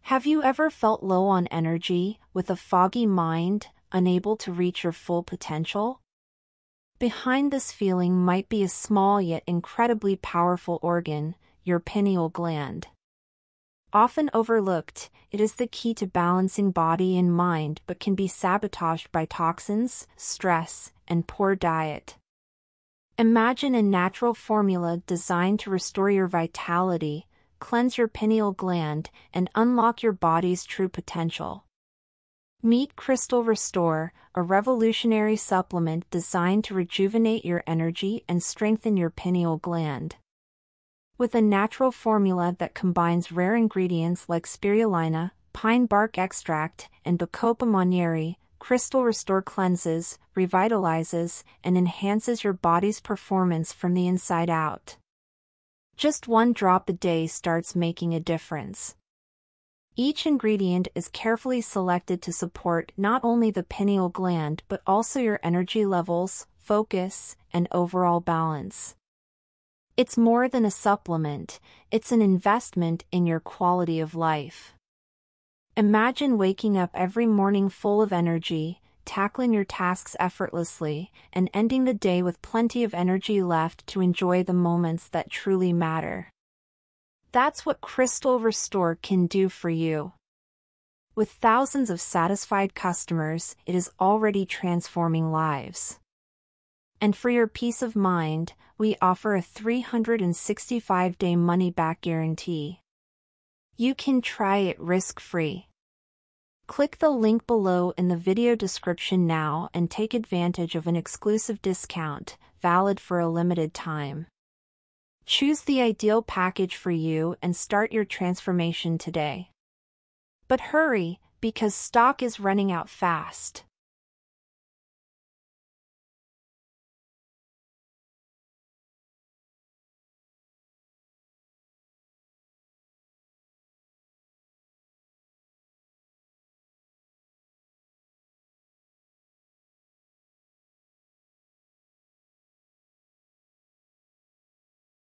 Have you ever felt low on energy, with a foggy mind, unable to reach your full potential? Behind this feeling might be a small yet incredibly powerful organ, your pineal gland. Often overlooked, it is the key to balancing body and mind but can be sabotaged by toxins, stress, and poor diet. Imagine a natural formula designed to restore your vitality, cleanse your pineal gland, and unlock your body's true potential. Meet Crystal Restore, a revolutionary supplement designed to rejuvenate your energy and strengthen your pineal gland. With a natural formula that combines rare ingredients like spirulina, pine bark extract, and Bacopa monnieri, Crystal Restore cleanses, revitalizes, and enhances your body's performance from the inside out. Just one drop a day starts making a difference. Each ingredient is carefully selected to support not only the pineal gland but also your energy levels, focus, and overall balance. It's more than a supplement, it's an investment in your quality of life. Imagine waking up every morning full of energy, tackling your tasks effortlessly, and ending the day with plenty of energy left to enjoy the moments that truly matter. That's what Crystal Restore can do for you. With thousands of satisfied customers, it is already transforming lives. And for your peace of mind, we offer a 365-day money-back guarantee. You can try it risk-free. Click the link below in the video description now and take advantage of an exclusive discount, valid for a limited time. Choose the ideal package for you and start your transformation today. But hurry, because stock is running out fast.